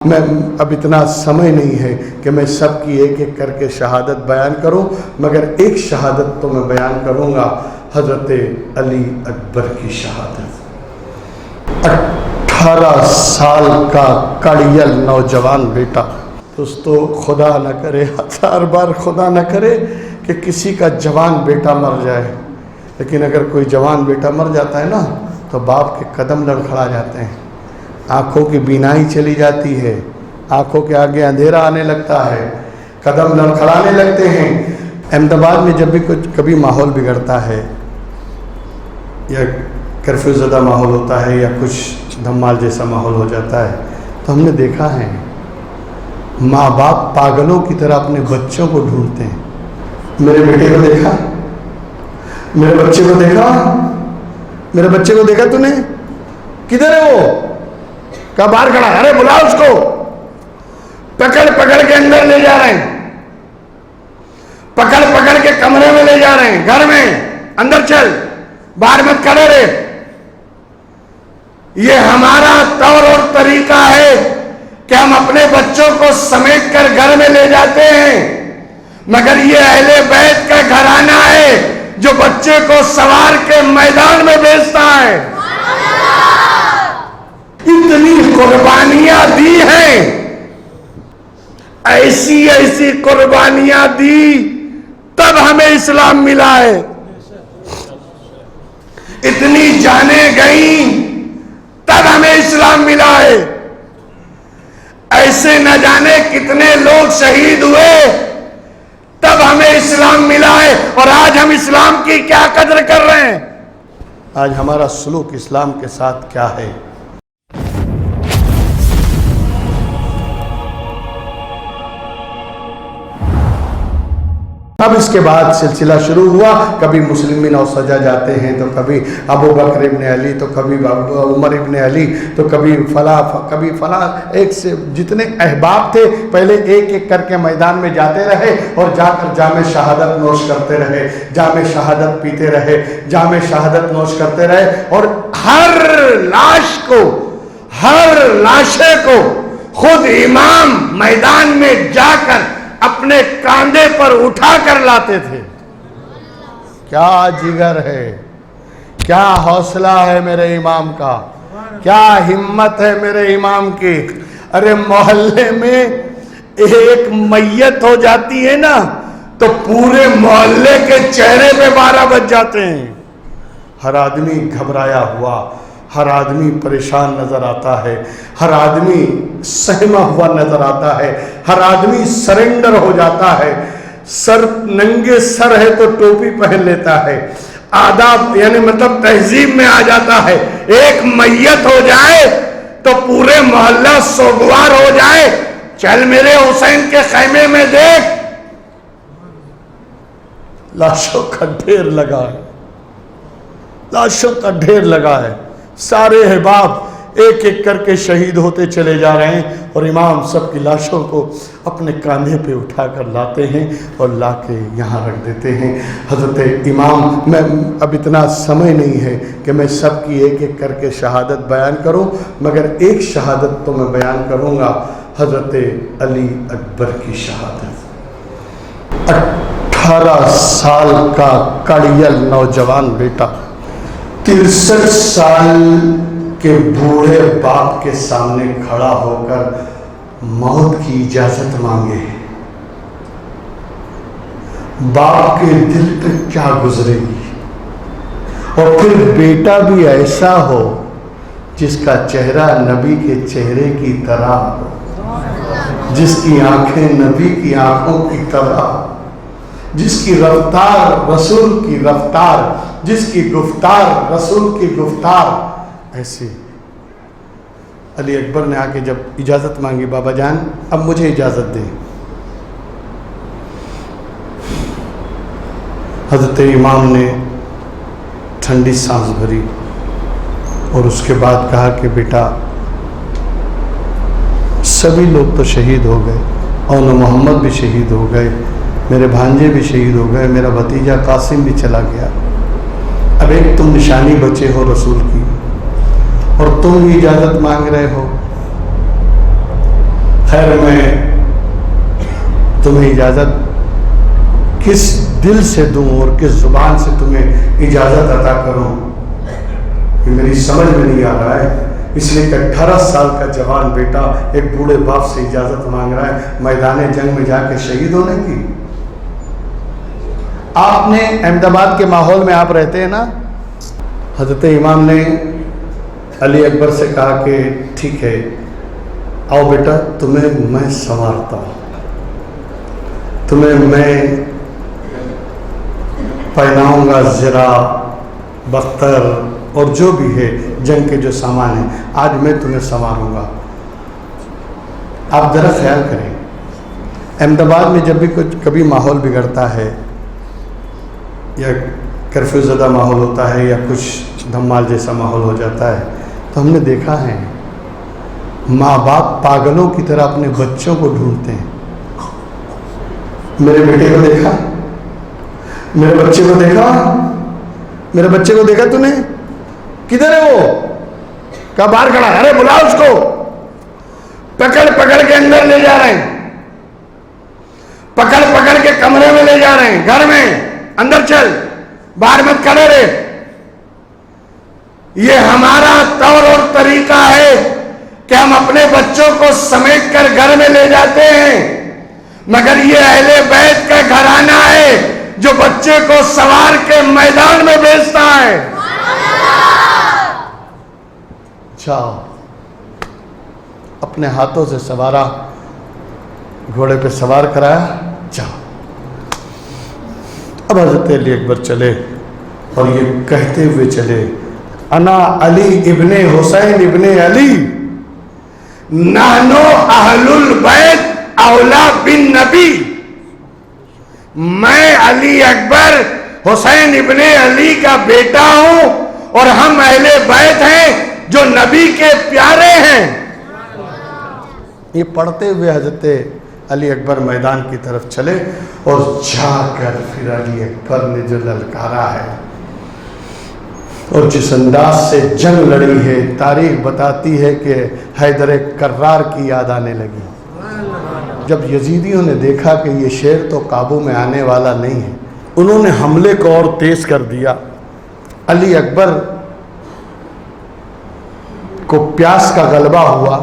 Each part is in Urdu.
میں اب اتنا سمے نہیں ہے کہ میں سب کی ایک ایک کر کے شہادت بیان کروں، مگر ایک شہادت تو میں بیان کروں گا، حضرت علی اکبر کی شہادت۔ 18 سال کا کڑیل نوجوان بیٹا۔ دوستو، خدا نہ کرے، 1000 بار خدا نہ کرے کہ کسی کا جوان بیٹا مر جائے، لیکن اگر کوئی جوان بیٹا مر جاتا ہے نا تو باپ کے قدم لڑکھڑا جاتے ہیں، آنکھوں کی بینائی چلی جاتی ہے، آنکھوں کے آگے اندھیرا آنے لگتا ہے، قدم لڑکھڑانے لگتے ہیں۔ احمد آباد میں جب بھی کبھی ماحول بگڑتا ہے یا کرفیو زدہ ماحول ہوتا ہے یا کچھ دھمال جیسا ماحول ہو جاتا ہے تو ہم نے دیکھا ہے ماں باپ پاگلوں کی طرح اپنے بچوں کو ڈھونڈتے ہیں۔ میرے بیٹے کو دیکھا، میرے بچے کو دیکھا، میرے بچے کو دیکھا تو نے؟ کدھر ہے وہ؟ کہاں باہر کھڑا ہے؟ ارے بلا اس کو، پکڑ پکڑ کے اندر لے جا رہے ہیں، پکڑ پکڑ کے کمرے میں لے جا رہے ہیں، گھر میں اندر چل، باہر مت کھڑے رہے۔ یہ ہمارا طور اور طریقہ ہے کہ ہم اپنے بچوں کو سمیٹ کر گھر میں لے جاتے ہیں، مگر یہ اہل بیت کا گھرانہ ہے جو بچے کو سوار کے میدان میں بیچتا ہے۔ اتنی قربانیاں دی ہیں، ایسی ایسی قربانیاں دی، تب ہمیں اسلام ملا ہے۔ اتنی جانیں گئیں، تب ہمیں اسلام ملا ہے۔ ایسے نہ جانے کتنے لوگ شہید ہوئے، تب ہمیں اسلام ملا ہے۔ اور آج ہم اسلام کی کیا قدر کر رہے ہیں؟ آج ہمارا سلوک اسلام کے ساتھ کیا ہے؟ اب اس کے بعد سلسلہ شروع ہوا، کبھی مسلمین اور سجا جاتے ہیں تو کبھی ابو بکر ابن علی، تو کبھی عمر ابن علی، تو کبھی فلاں ایک سے جتنے احباب تھے پہلے ایک ایک کر کے میدان میں جاتے رہے اور جا کر جام شہادت نوش کرتے رہے، جام شہادت پیتے رہے، جام شہادت نوش کرتے رہے، اور ہر لاش کو، ہر لاشے کو خود امام میدان میں جا کر اپنے کاندھے پر اٹھا کر لاتے تھے۔ کیا جگر ہے، کیا حوصلہ ہے میرے امام کا، کیا ہمت ہے میرے امام کی۔ ارے محلے میں ایک میت ہو جاتی ہے نا تو پورے محلے کے چہرے پہ 12 بج جاتے ہیں۔ ہر آدمی گھبرایا ہوا، ہر آدمی پریشان نظر آتا ہے، ہر آدمی سہما ہوا نظر آتا ہے، ہر آدمی سرنڈر ہو جاتا ہے۔ سر ننگے سر ہے تو ٹوپی پہن لیتا ہے، آداب یعنی مطلب تہذیب میں آ جاتا ہے۔ ایک میت ہو جائے تو پورے محلہ سوگوار ہو جائے، چل میرے حسین کے خیمے میں دیکھ، لاشوں کا ڈھیر لگا ہے، لاشوں کا ڈھیر لگا ہے۔ سارے احباب ایک ایک کر کے شہید ہوتے چلے جا رہے ہیں اور امام سب کی لاشوں کو اپنے کاندھے پہ اٹھا کر لاتے ہیں اور لا کے یہاں رکھ دیتے ہیں۔ حضرت امام، میں اب اتنا سمے نہیں ہے کہ میں سب کی ایک ایک کر کے شہادت بیان کروں، مگر ایک شہادت تو میں بیان کروں گا، حضرت علی اکبر کی شہادت۔ 18 سال کا کڑیل نوجوان بیٹا 63 سال کے بوڑھے باپ کے سامنے کھڑا ہو کر موت کی اجازت مانگے۔ باپ کے دل پہ کیا گزرے گی، اور پھر بیٹا بھی ایسا ہو جس کا چہرہ نبی کے چہرے کی طرح ہو، جس کی آنکھیں نبی کی آنکھوں کی طرح، جس کی رفتار رسول کی رفتار، جس کی گفتار رسول کی گفتار ایسی۔ علی اکبر نے آ کے جب اجازت مانگی، بابا جان اب مجھے اجازت دیں۔ حضرت امام نے ٹھنڈی سانس بھری اور اس کے بعد کہا کہ بیٹا سبھی لوگ تو شہید ہو گئے، اور محمد بھی شہید ہو گئے، میرے بھانجے بھی شہید ہو گئے، میرا بھتیجا قاسم بھی چلا گیا، اب ایک تم نشانی بچے ہو رسول کی اور تم بھی اجازت مانگ رہے ہو۔ خیر میں تمہیں اجازت کس دل سے دوں اور کس زبان سے تمہیں اجازت عطا کروں یہ میری سمجھ میں نہیں آ رہا ہے، اس لیے کہ 18 سال کا جوان بیٹا ایک بوڑھے باپ سے اجازت مانگ رہا ہے میدان جنگ میں جا کے شہید ہونے کی۔ آپ نے احمد آباد کے ماحول میں آپ رہتے ہیں نا، حضرت امام نے علی اکبر سے کہا کہ ٹھیک ہے آؤ بیٹا تمہیں میں سنوارتا ہوں، تمہیں میں پہناؤں گا زرہ بختر اور جو بھی ہے جنگ کے جو سامان ہیں، آج میں تمہیں سنواروں گا۔ آپ ذرا خیال کریں احمد آباد میں جب بھی کبھی ماحول بگڑتا ہے یا کرفیو زدہ ماحول ہوتا ہے یا کچھ دھمال جیسا ماحول ہو جاتا ہے تو ہم نے دیکھا ہے ماں باپ پاگلوں کی طرح اپنے بچوں کو ڈھونڈتے ہیں۔ میرے بیٹے کو دیکھا، میرے بچے کو دیکھا، میرے بچے کو دیکھا تو نے؟ کدھر ہے وہ؟ کہاں باہر کھڑا ہے؟ ارے بلاؤ اس کو، پکڑ پکڑ کے اندر لے جا رہے ہیں، پکڑ پکڑ کے کمرے میں لے جا رہے ہیں، گھر میں اندر چل، باہر مت کھڑے رہے۔ یہ ہمارا طور اور طریقہ ہے کہ ہم اپنے بچوں کو سمیٹ کر گھر میں لے جاتے ہیں، مگر یہ اہل بیت کا گھرانہ ہے جو بچے کو سوار کے میدان میں بھیجتا ہے۔ جاؤ، اپنے ہاتھوں سے سوارا، گھوڑے پہ سوار کرایا، جاؤ۔ اب حضرت علی اکبر چلے اور یہ کہتے ہوئے چلے انا علی ابن حسین ابن علی نحنو اہل البیت اولا بن نبی، میں علی اکبر حسین ابن علی کا بیٹا ہوں اور ہم اہل بیت ہیں جو نبی کے پیارے ہیں۔ یہ پڑھتے ہوئے حضرت علی اکبر میدان کی طرف چلے اور جا کر پھر علی اکبر نے جو للکارا ہے اور جس انداز سے جنگ لڑی ہے، تاریخ بتاتی ہے کہ حیدر کرار کی یاد آنے لگی۔ جب یزیدیوں نے دیکھا کہ یہ شیر تو قابو میں آنے والا نہیں ہے، انہوں نے حملے کو اور تیز کر دیا۔ علی اکبر کو پیاس کا غلبہ ہوا۔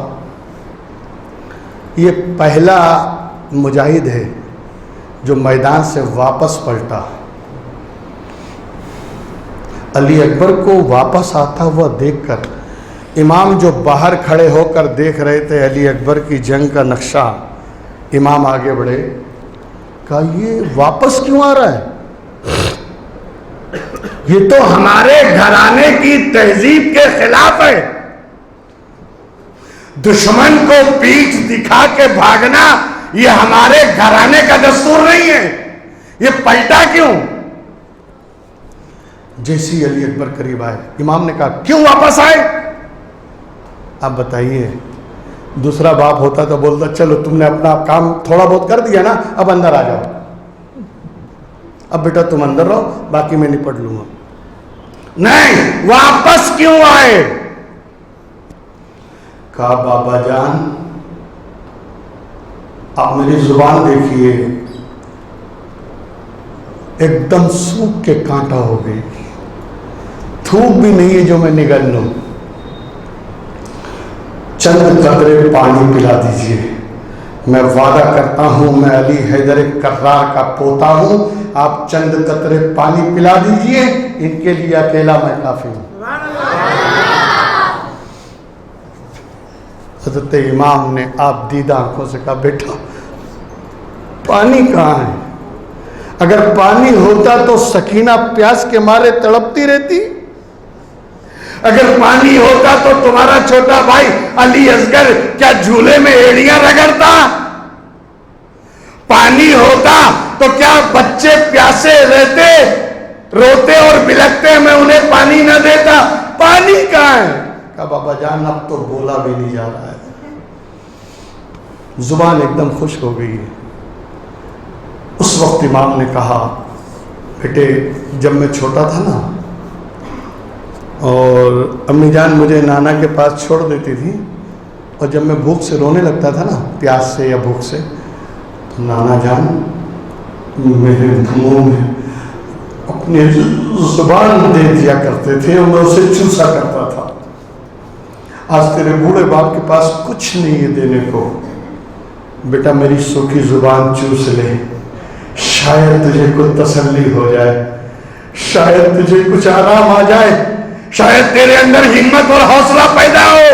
یہ پہلا مجاہد ہے جو میدان سے واپس پلٹا۔ علی اکبر کو واپس آتا ہوا دیکھ کر امام جو باہر کھڑے ہو کر دیکھ رہے تھے علی اکبر کی جنگ کا نقشہ، امام آگے بڑھے، کہا یہ واپس کیوں آ رہا ہے؟ یہ تو ہمارے گھرانے کی تہذیب کے خلاف ہے۔ دشمن کو پیٹھ دکھا کے بھاگنا یہ ہمارے گھرانے کا دستور نہیں ہے، یہ پلٹا کیوں؟ جیسی علی اکبر قریب آئے، امام نے کہا کیوں واپس آئے؟ آپ بتائیے، دوسرا باپ ہوتا تو بولتا چلو تم نے اپنا کام تھوڑا بہت کر دیا نا، اب اندر آ جاؤ، اب بیٹا تم اندر رہو، باقی میں نپٹ لوں گا۔ نہیں، واپس کیوں آئے؟ کہا بابا جان آپ میری زبان دیکھیے، ایک دم سوکھ کے کانٹا ہو گئی، تھوک بھی نہیں ہے جو میں نگل لوں، چند قطرے پانی پلا دیجئے، میں وعدہ کرتا ہوں میں علی حیدر کرار کا پوتا ہوں، آپ چند قطرے پانی پلا دیجئے، ان کے لیے اکیلا میں کافی ہوں۔ حضرت امام نے آپ دیدہ آنکھوں سے کہا بیٹا پانی کہاں ہے؟ اگر پانی ہوتا تو سکینہ پیاس کے مارے تڑپتی رہتی، اگر پانی ہوتا تو تمہارا چھوٹا بھائی علی اصغر کیا جھولے میں ایڑیاں رگڑتا؟ پانی ہوتا تو کیا بچے پیاسے رہتے، روتے اور بلکتے میں انہیں پانی نہ دیتا؟ پانی کہاں ہے؟ کہا بابا جان اب تو بولا بھی نہیں جا رہا ہے، زبان ایک دم خشک ہو گئی ہے۔ اس وقت امام نے کہا بیٹے جب میں چھوٹا تھا نا اور امی جان مجھے نانا کے پاس چھوڑ دیتی تھی اور جب میں بھوک سے رونے لگتا تھا نا، پیاس سے یا بھوک سے، تو نانا جان میرے منہ میں اپنی زبان دے دیا کرتے تھے اور میں اسے چوسا کرتا تھا۔ آج تیرے بوڑھے باپ کے پاس کچھ نہیں ہے دینے کو، بیٹا میری سوکھی زبان چوس لے، شاید تجھے کوئی تسلی ہو جائے، شاید تجھے کچھ آرام آ جائے، شاید تیرے اندر ہمت اور حوصلہ پیدا ہو۔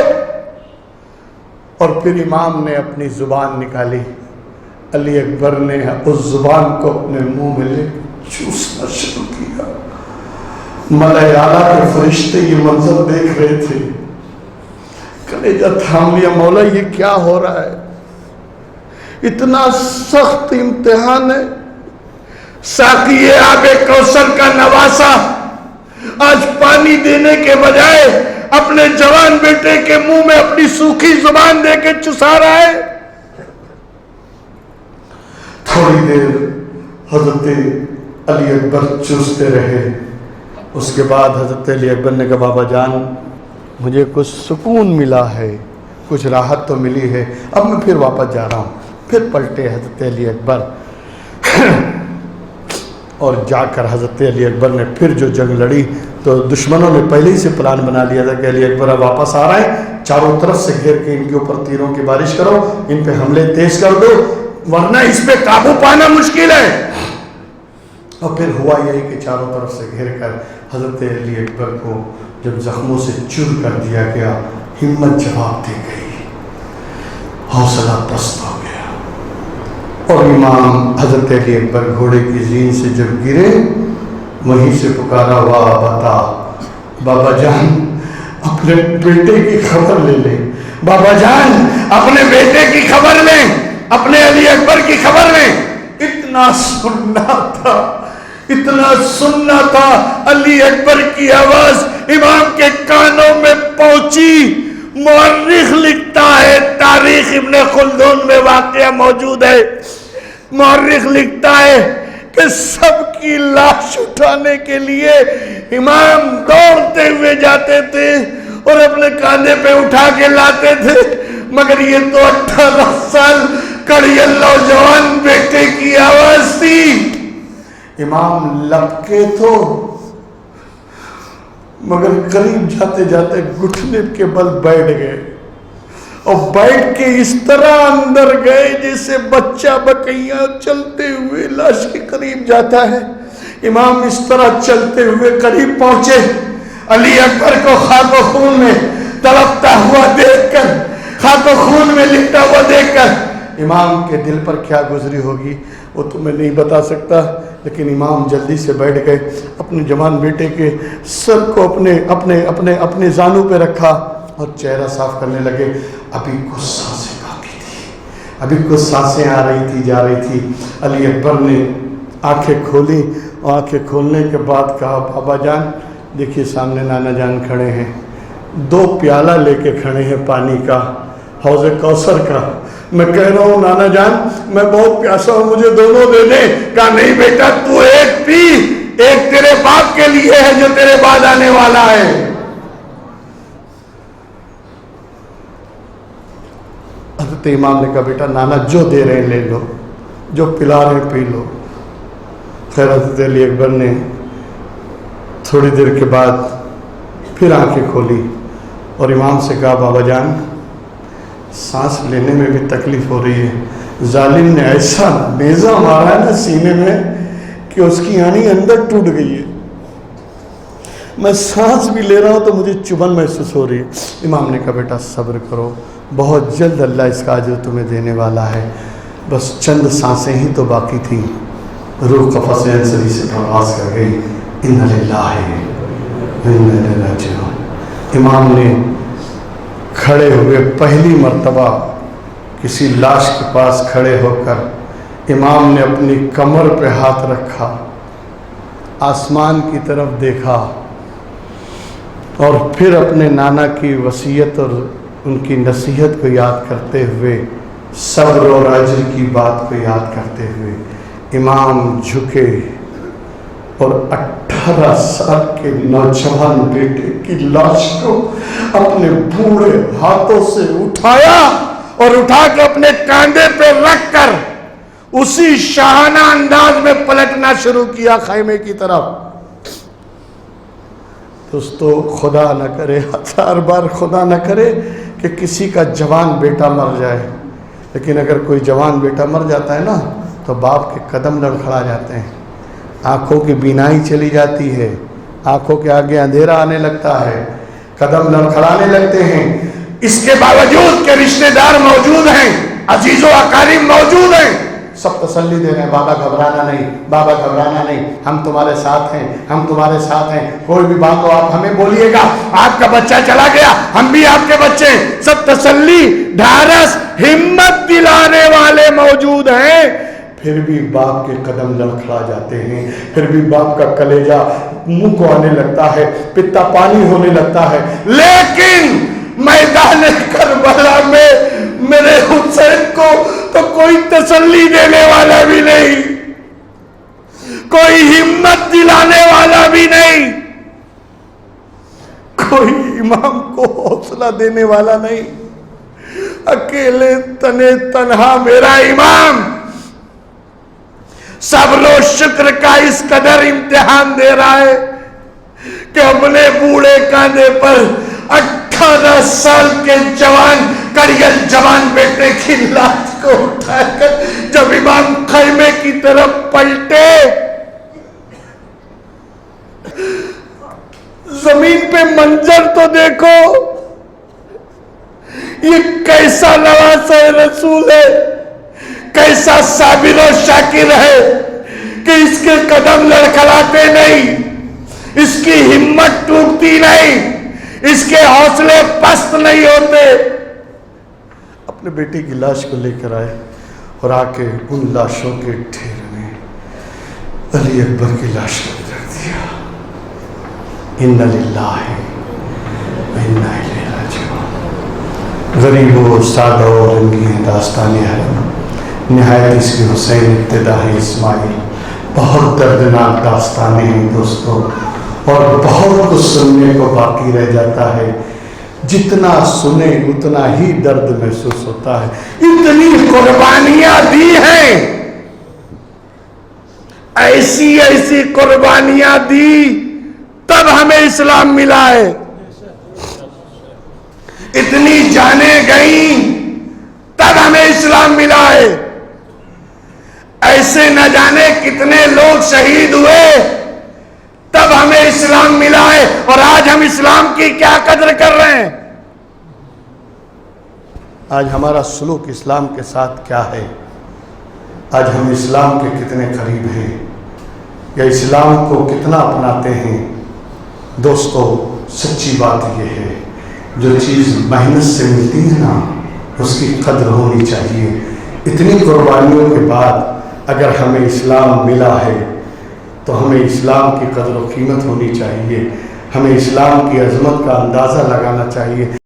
اور پھر امام نے اپنی زبان نکالی، علی اکبر نے اس زبان کو اپنے منہ میں لے چوسنا شروع کیا۔ ملائے اعلیٰ کے فرشتے یہ منظر دیکھ رہے تھے، کلیجہ تھام لیا، مولا یہ کیا ہو رہا ہے؟ اتنا سخت امتحان ہے، ساقی آب کوثر کا نواسا آج پانی دینے کے بجائے اپنے جوان بیٹے کے منہ میں اپنی سوکھی زبان دے کے چسا رہا ہے۔ تھوڑی دیر حضرت علی اکبر چوستے رہے، اس کے بعد حضرت علی اکبر نے کہا بابا جان مجھے کچھ سکون ملا ہے، کچھ راحت تو ملی ہے، اب میں پھر واپس جا رہا ہوں۔ پھر پلٹے حضرت علی اکبر اور جا کر حضرت علی اکبر نے پھر جو جنگ لڑی، تو دشمنوں نے پہلے ہی سے پلان بنا لیا تھا کہ علی اکبر اب واپس آ رہے ہیں، چاروں طرف سے گھیر کے ان کے اوپر تیروں کی بارش کرو، ان پہ حملے تیز کر دو ورنہ اس پہ قابو پانا مشکل ہے۔ اور پھر ہوا یہی کہ چاروں طرف سے گھیر کر حضرت علی اکبر کو جب زخموں سے چور کر دیا گیا، ہمت جواب دے گئی، حوصلہ پست ہو گیا، اور امام حضرت علی اکبر گھوڑے کی زین سے جب گرے، وہیں سے پکارا واہ بتا بابا جان اپنے بیٹے کی خبر لے لیں، بابا جان اپنے بیٹے کی خبر لیں، اپنے علی اکبر کی خبر لیں۔ اتنا سننا تھا، اتنا سننا تھا، علی اکبر کی آواز امام کے کانوں میں پہنچی۔ مورخ لکھتا ہے، تاریخ ابن خلدون میں واقعہ موجود ہے، مورخ لکھتا ہے کہ سب کی لاش اٹھانے کے لیے امام دوڑتے ہوئے جاتے تھے اور اپنے کاندھے پہ اٹھا کے لاتے تھے، مگر یہ تو 18 سال کڑی اللہ جوان بیٹے کی آواز تھی۔ امام لپکے تو مگر قریب جاتے جاتے گھٹنے کے بل بیٹھ گئے، اور بیٹھ کے اس طرح اندر گئے جیسے بچہ بکیاں چلتے ہوئے لاش کے قریب جاتا ہے۔ امام اس طرح چلتے ہوئے قریب پہنچے، علی اکبر کو خاک و خون میں تڑپتا ہوا دیکھ کر، خاک و خون میں لپٹا ہوا دیکھ کر امام کے دل پر کیا گزری ہوگی وہ تو میں نہیں بتا سکتا، لیکن امام جلدی سے بیٹھ گئے، اپنے جوان بیٹے کے سر کو اپنے زانوں پہ رکھا اور چہرہ صاف کرنے لگے۔ ابھی کچھ سانسیں باقی تھی، ابھی کچھ سانسیں آ رہی تھی جا رہی تھی۔ علی اکبر نے آنکھیں کھولی اور آنکھیں کھولنے کے بعد کہا بابا جان دیکھیے سامنے نانا جان کھڑے ہیں، 2 پیالہ لے کے کھڑے ہیں پانی کا، حوض کوثر کا، میں کہہ رہا ہوں نانا جان میں بہت پیاسا ہوں مجھے دونوں دے دیں۔ کہا نہیں بیٹا تو ایک پی، ایک تیرے باپ کے لیے ہے جو تیرے بعد آنے والا ہے۔ حضرت امام نے کہا بیٹا نانا جو دے رہے ہیں لے لو، جو پلا رہے ہیں پی لو۔ خیر حضرت علی اکبر نے تھوڑی دیر کے بعد پھر آنکھیں کھولی اور امام سے کہا بابا جان سانس لینے میں بھی تکلیف ہو رہی ہے، ظالم نے ایسا نیزہ مارا ہے نا سینے میں کہ اس کی آنی اندر ٹوٹ گئی ہے، میں سانس بھی لے رہا ہوں تو مجھے چبھن محسوس ہو رہی ہے۔ امام نے کہا بیٹا صبر کرو، بہت جلد اللہ اس کا اجر تمہیں دینے والا ہے، بس چند سانسیں ہی تو باقی تھیں۔ روح قفس انصری سے پرواز کر گئی، ان للہ و انا الیہ راجعون۔ امام نے کھڑے ہوئے پہلی مرتبہ کسی لاش کے پاس کھڑے ہو کر امام نے اپنی کمر پہ ہاتھ رکھا، آسمان کی طرف دیکھا اور پھر اپنے نانا کی وصیت اور ان کی نصیحت کو یاد کرتے ہوئے، صبر اور اجر کی بات کو یاد کرتے ہوئے امام جھکے اور 18 سال کے نوجوان بیٹے کی لاش کو اپنے بوڑھے ہاتھوں سے اٹھایا اور اٹھا کے اپنے کاندھے پہ رکھ کر اسی شاہانہ انداز میں پلٹنا شروع کیا خیمے کی طرف. دوستو خدا نہ کرے، 1000 بار خدا نہ کرے کہ کسی کا جوان بیٹا مر جائے، لیکن اگر کوئی جوان بیٹا مر جاتا ہے نا تو باپ کے قدم لڑکھڑا جاتے ہیں، آنکھوں کی بینائی چلی جاتی ہے، آنکھوں کے آگے اندھیرا آنے لگتا ہے، قدم لڑکھڑانے لگتے ہیں. اس کے باوجود کہ رشتہ دار موجود ہیں، عزیز و اقارب موجود ہیں، سب تسلی دے رہے ہیں، بابا گھبرانا نہیں، بابا گھبرانا نہیں، ہم تمہارے ساتھ ہیں، ہم تمہارے ساتھ ہیں، کوئی بھی بات ہو آپ ہمیں بولیے گا، آپ کا بچہ چلا گیا ہم بھی آپ کے بچے ہیں. سب تسلی، ڈھارس، ہمت دلانے والے موجود ہیں. پھر بھی باپ کے قدم لڑکھڑا جاتے ہیں، پھر بھی باپ کا کلیجہ منہ کو آنے لگتا ہے، پتا پانی ہونے لگتا ہے. لیکن میدان کربلا میں میرے حسین کو تو کوئی تسلی دینے والا بھی نہیں، کوئی ہمت دلانے والا بھی نہیں، کوئی امام کو حوصلہ دینے والا نہیں. اکیلے تنے تنہا میرا امام صبر و شکر کا اس قدر امتحان دے رہا ہے کہ اپنے بوڑھے کاندھے پر 18 سال کے جوان کڑیل جوان بیٹے کی لاش کو اٹھا کر جب امام خیمے کی طرف پلٹے، زمین پہ منظر تو دیکھو، یہ کیسا نواز رسول ہے، کیسا صابر و شاکر ہے کہ اس کے قدم لڑکھڑاتے نہیں، اس کی ہمت ٹوٹتی نہیں، اس کے حوصلے پست نہیں ہوتے. اپنے بیٹے کی لاش کو لے کر آئے اور آ کے ان لاشوں کے ڈھیر میں علی اکبر کی لاش کو رکھ دیا. اِنَّ لِلَّهِ وَإِنَّا إِلَيْهِ رَاجِعُونَ. غریبوں، سادہ اور رنگین داستان حرم، نہایت اس کی حسین ابتدا ہے اسماعیل. بہت دردناک داستانیں ہیں دوستو، اور بہت کچھ سننے کو باقی رہ جاتا ہے. جتنا سنیں اتنا ہی درد محسوس ہوتا ہے. اتنی قربانیاں دی ہیں، ایسی ایسی قربانیاں دی، تب ہمیں اسلام ملا ہے. اتنی جانیں گئیں تب ہمیں اسلام ملا ہے. ایسے نہ جانے کتنے لوگ شہید ہوئے تب ہمیں اسلام ملا ہے. اور آج ہم اسلام کی کیا قدر کر رہے ہیں؟ آج ہمارا سلوک اسلام کے ساتھ کیا ہے؟ آج ہم اسلام کے کتنے قریب ہیں یا اسلام کو کتنا اپناتے ہیں؟ دوستو سچی بات یہ ہے، جو چیز محنت سے ملتی ہے نا اس کی قدر ہونی چاہیے. اتنی قربانیوں کے بعد اگر ہمیں اسلام ملا ہے تو ہمیں اسلام کی قدر و قیمت ہونی چاہیے، ہمیں اسلام کی عظمت کا اندازہ لگانا چاہیے.